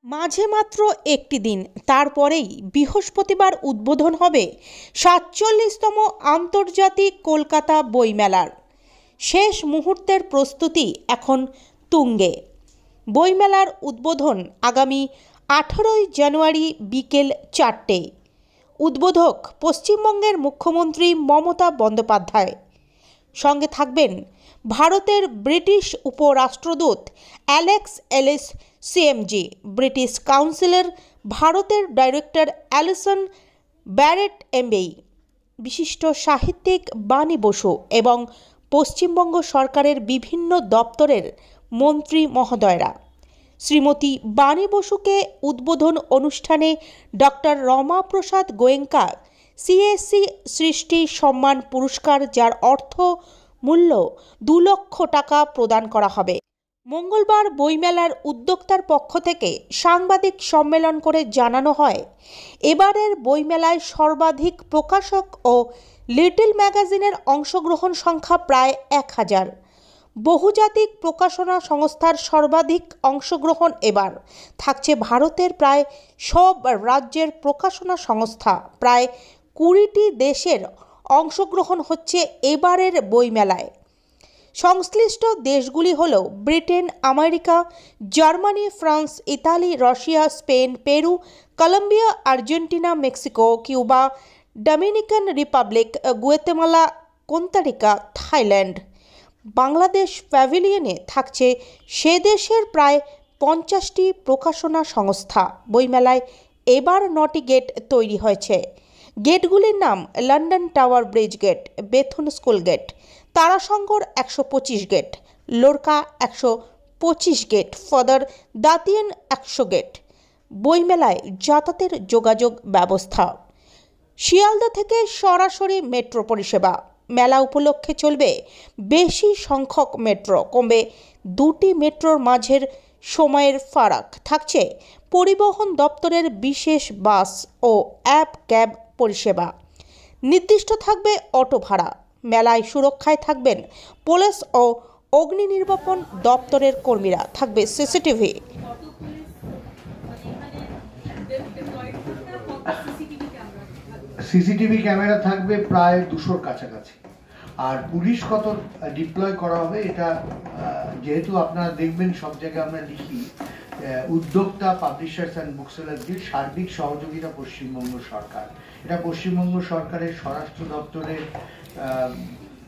মাঝে মাত্র একটি দিন, তারপরেই বৃহস্পতিবার উদ্বোধন হবে ৪৭তম আন্তর্জাতিক কলকাতা বইমেলার। শেষ মুহূর্তের প্রস্তুতি এখন তুঙ্গে। বইমেলার উদ্বোধন আগামী ১৮ই জানুয়ারি বিকেল ৪টে। উদ্বোধক পশ্চিমবঙ্গের মুখ্যমন্ত্রী মমতা বন্দ্যোপাধ্যায়। সঙ্গে থাকবেন ভারতের ব্রিটিশ উপরাষ্ট্রদূত অ্যালেক্স এলিস সিএমজি, ব্রিটিশ কাউন্সিলের ভারতের ডাইরেক্টর অ্যালিসন ব্যারেট এমবেই, বিশিষ্ট সাহিত্যিক বাণী বসু এবং পশ্চিমবঙ্গ সরকারের বিভিন্ন দপ্তরের মন্ত্রী মহোদয়রা। শ্রীমতী বাণী বসুকে উদ্বোধন অনুষ্ঠানে ডক্টর রমাপ্রসাদ গোয়েঙ্কা সিএসসি সৃষ্টি সম্মান পুরস্কার, যার অর্থ মূল্য ২ লক্ষ টাকা প্রদান করা হবে। মঙ্গলবার বইমেলার উদ্যোক্তার পক্ষ থেকে সাংবাদিক সম্মেলন করে জানানো হয়, এবারের বইমেলায় সর্বাধিক প্রকাশক ও লিটল ম্যাগাজিনের অংশগ্রহণ সংখ্যা প্রায় ১,০০০। বহুজাতিক প্রকাশনা সংস্থার সর্বাধিক অংশগ্রহণ। এবার থাকছে ভারতের প্রায় সব রাজ্যের প্রকাশনা সংস্থা। প্রায় ২০টি দেশের অংশগ্রহণ হচ্ছে এবারের বইমেলায়। সংশ্লিষ্ট দেশগুলি হল Britain, America, Germany, France, Italy, Russia, Spain, Peru, Colombia, Argentina, Mexico, Cuba, Dominican Republic, Guatemala, Costa Rica, Thailand. Bangladesh প্যাভিলিয়নে থাকছে সে দেশের প্রায় ৫০টি প্রকাশনা সংস্থা। বইমেলায় এবার ৯টি গেট তৈরি হয়েছে। গেটগুলির নাম London Tower Bridge gate, Bethune school gate, Tarashankar ১২৫ gate, Lorca ১২৫ gate, Father Detienne ১০০ gate. বইমেলায় যাতায়াতের যোগাযোগ ব্যবস্থা: শিয়ালদা থেকে সরাসরি মেট্রো পরিষেবা। মেলা উপলক্ষে চলবে বেশি সংখ্যক মেট্রো, কমবে ২টি মেট্রোর মাঝের সময়ের ফারাক। থাকছে পরিবহন দপ্তরের বিশেষ বাস ও অ্যাপ ক্যাব পরিষেবা। নির্দিষ্ট থাকবে অটো ভাড়া। মেলায় সুরক্ষায় থাকবেন পুলিশ ও অগ্নি নির্বাপন দপ্তরের কর্মীরা। থাকবে সিসিটিভি। সিসিটিভি ক্যামেরা থাকবে প্রায় ২০০-র কাছাকাছি। আর পুলিশ কত ডিপ্লয় করা হবে, এটা যেহেতু আপনারা দেখবেন সব জায়গায় আমরা লিখি উদ্যোক্তা, পাবলিশার্স অ্যান্ড বুকসেলারদের সার্বিক সহযোগিতা পশ্চিমবঙ্গ সরকার। এটা পশ্চিমবঙ্গ সরকারের স্বরাষ্ট্র দপ্তরের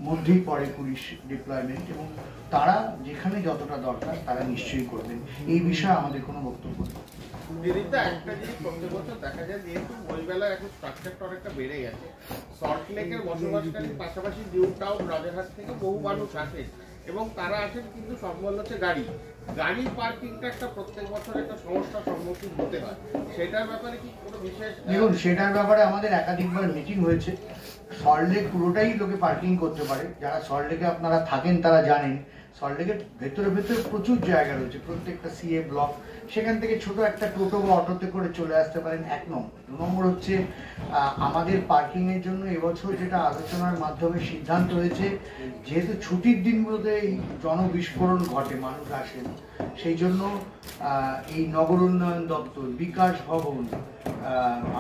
মধ্যেই পড়ে পুলিশ ডিপ্লয়মেন্ট, এবং তারা যেখানে যতটা দরকার তারা নিশ্চয়ই করবেন। এই বিষয়ে আমাদের কোনো বক্তব্য নেই। দিদিটা একটা জিনিস প্রত্যেক বছর দেখা যায়, যেহেতু বইমেলা এখন স্ট্রাকচারটা অনেকটা বেড়ে গেছে, সল্টলেকের বসবাসকারীর পাশাপাশি নিউ টাউন, রাজারহাট থেকে বহু মানুষ আসে এবং তারা আসেন, কিন্তু সম্বল হচ্ছে গাড়ি পার্কিংটা একটা প্রত্যেক বছর একটা সমস্যার সম্মুখীন হতে হয়। সেটার ব্যাপারে কি কোনো বিশেষ? দেখুন, সেটার ব্যাপারে আমাদের একাধিকবার মিটিং হয়েছে। সল্টলেক পুরোটাই লোকে পার্কিং করতে পারে। যারা সল্টলেকে আপনারা থাকেন তারা জানেন, সল্টলেকের ভেতরে প্রচুর জায়গা রয়েছে। প্রত্যেকটা সিএ ব্লক, সেখান থেকে ছোট একটা টোটো বা অটোতে করে চলে আসতে পারেন। ১ নম্বর। ২ নম্বর হচ্ছে আমাদের পার্কিংয়ের জন্য এবছর যেটা আলোচনার মাধ্যমে সিদ্ধান্ত হয়েছে, যেহেতু ছুটির দিনগুলোতে এই জনবিস্ফোরণ ঘটে, মানুষ আসেন, সেই জন্য এই নগর উন্নয়ন দপ্তর, বিকাশ ভবন,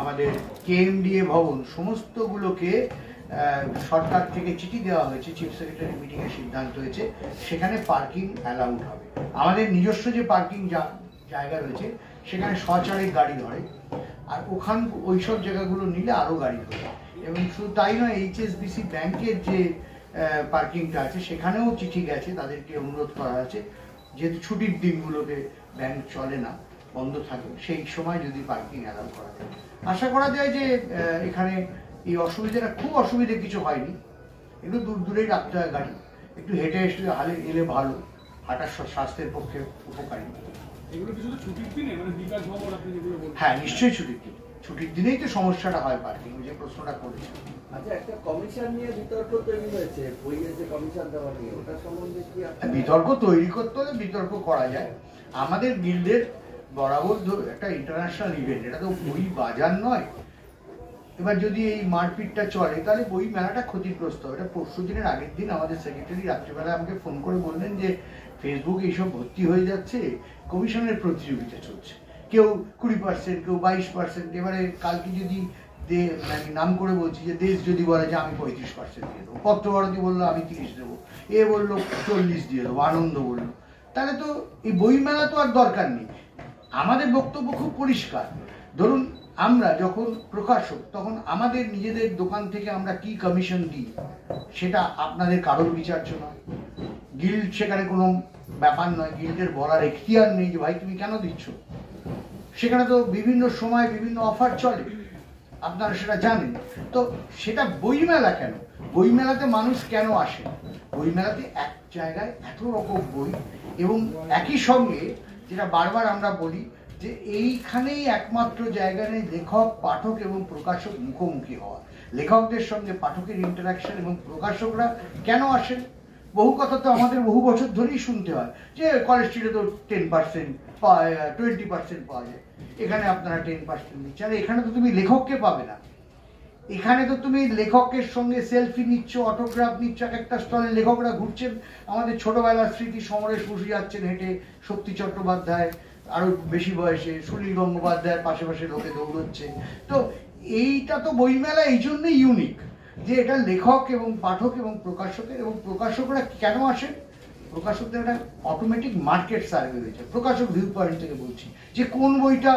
আমাদের কেএমডিএ ভবন, সমস্তগুলোকে সরকার থেকে চিঠি দেওয়া হয়েছে। চিফ সেক্রেটারি মিটিংয়ে সিদ্ধান্ত হয়েছে সেখানে পার্কিং অ্যালাউড হবে। আমাদের নিজস্ব যে পার্কিং জায়গা রয়েছে সেখানে সচারে গাড়ি ধরে, আর ওইসব জায়গাগুলো নিলে আরও গাড়ি ধরে। এবং শুধু তাই নয়, এইচএসবিসি ব্যাংকের যে পার্কিংটা আছে সেখানেও চিঠি গেছে, তাদেরকে অনুরোধ করা আছে যেহেতু ছুটির দিনগুলোতে ব্যাংক চলে না, বন্ধ থাকে, সেই সময় যদি পার্কিং অ্যালাউ করা যায়। আশা করা যায় যে এখানে এই অসুবিধাটা, খুব অসুবিধে কিছু হয়নি। একটু দূরেই রাখতে হয় গাড়ি, একটু হেঁটে এলে ভালো, হাঁটা স্বাস্থ্যের পক্ষে উপকারী। হ্যাঁ, নিশ্চয়ই ছুটির দিন। ছুটির দিনেই তো সমস্যাটা হয় পার্কিং, যে প্রশ্নটা করেছে। আচ্ছা, একটা কমিশন নিয়ে বিতর্ক তৈরি হয়েছে, বইয়ের যে কমিশন দেওয়া নিয়ে, ওটা সম্বন্ধে কি? বিতর্ক তৈরি করতে হলে বিতর্ক করা যায়। আমাদের গিল্ডের বরাবর একটা ইন্টারন্যাশনাল ইভেন্ট, এটা তো বই বাজার নয়। এবার যদি এই মারপিটটা চলে তাহলে বই মেলাটা ক্ষতিগ্রস্ত হবে। এটা পরশু দিনের আগের দিন আমাদের সেক্রেটারি রাত্রিবেলা আমাকে ফোন করে বললেন যে ফেসবুকে এইসব ভর্তি হয়ে যাচ্ছে, কমিশনের প্রতিযোগিতা চলছে। কেউ 20%, কেউ 22%। এবারে কালকে যদি আমি নাম করে বলছি যে দেশ যদি বলে যে আমি 35% দিয়ে দেবো, পত্রভারতী বললো আমি 30 দেবো, এ বললো 40 দিয়ে দেবো, আনন্দ বললো, তাহলে তো এই বইমেলা তো আর দরকার নেই। আমাদের বক্তব্য খুব পরিষ্কার। ধরুন আমরা যখন প্রকাশক, তখন আমাদের নিজেদের দোকান থেকে আমরা কি কমিশন দিই সেটা আপনাদের কারোর বিচার্য নয়। গিল্ড সেখানে কোনো ব্যাপার নয়, গিল্ডের বলার এখতিয়ার নেই যে ভাই তুমি কেন দিচ্ছ। সেখানে তো বিভিন্ন সময় বিভিন্ন অফার চলে, আপনারা সেটা জানেন। তো সেটা বইমেলা কেন, বইমেলাতে মানুষ কেন আসে? বইমেলাতে এক জায়গায় এত রকম বই, এবং একই সঙ্গে যেটা বারবার আমরা বলি যে এইখানেই একমাত্র জায়গা নেই লেখক, পাঠক এবং প্রকাশক মুখোমুখি হওয়া। লেখকদের সঙ্গে পাঠকের ইন্টারাকশন, এবং প্রকাশকরা কেন আসেন? বহু কথা তো আমাদের বহু বছর ধরেই শুনতে হয় যে কলেজ স্ট্রিটে তো 10% পাওয়া যায়, 20% পাওয়া যায়, এখানে আপনারা 10% দিচ্ছে। আর এখানে তো তুমি লেখককে পাবে না, এখানে তো তুমি লেখকের সঙ্গে সেলফি নিচ্ছ, অটোগ্রাফ নিচ্ছ। এক একটা স্টলে লেখকরা ঘুরছেন, আমাদের ছোটবেলার স্মৃতি, সমরেশ বসু যাচ্ছেন হেঁটে, শক্তি চট্টোপাধ্যায় আরো বেশি বয়সে, সুনীল গঙ্গোপাধ্যায়ের পাশে পাশে লোকে দৌড়চ্ছে। তো এইটা তো বইমেলা এই জন্যই ইউনিক যে এটা লেখক এবং পাঠক এবং প্রকাশকের। এবং প্রকাশকরা কেন আসেন? প্রকাশকদের একটা অটোমেটিক মার্কেট সার্ভে হয়েছে, প্রকাশক ভিউ পয়েন্ট থেকে বলছি, যে কোন বইটা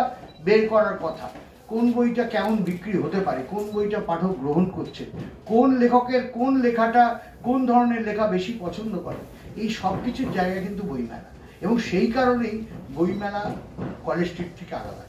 বের করার কথা, কোন বইটা কেমন বিক্রি হতে পারে, কোন বইটা পাঠক গ্রহণ করছে, কোন লেখকের কোন লেখাটা, কোন ধরনের লেখা বেশি পছন্দ করে। এই সব কিছুর জায়গা কিন্তু বইমেলা, এবং সেই কারণেই বইমেলা কলেজ স্ট্রিট থেকে আলাদা।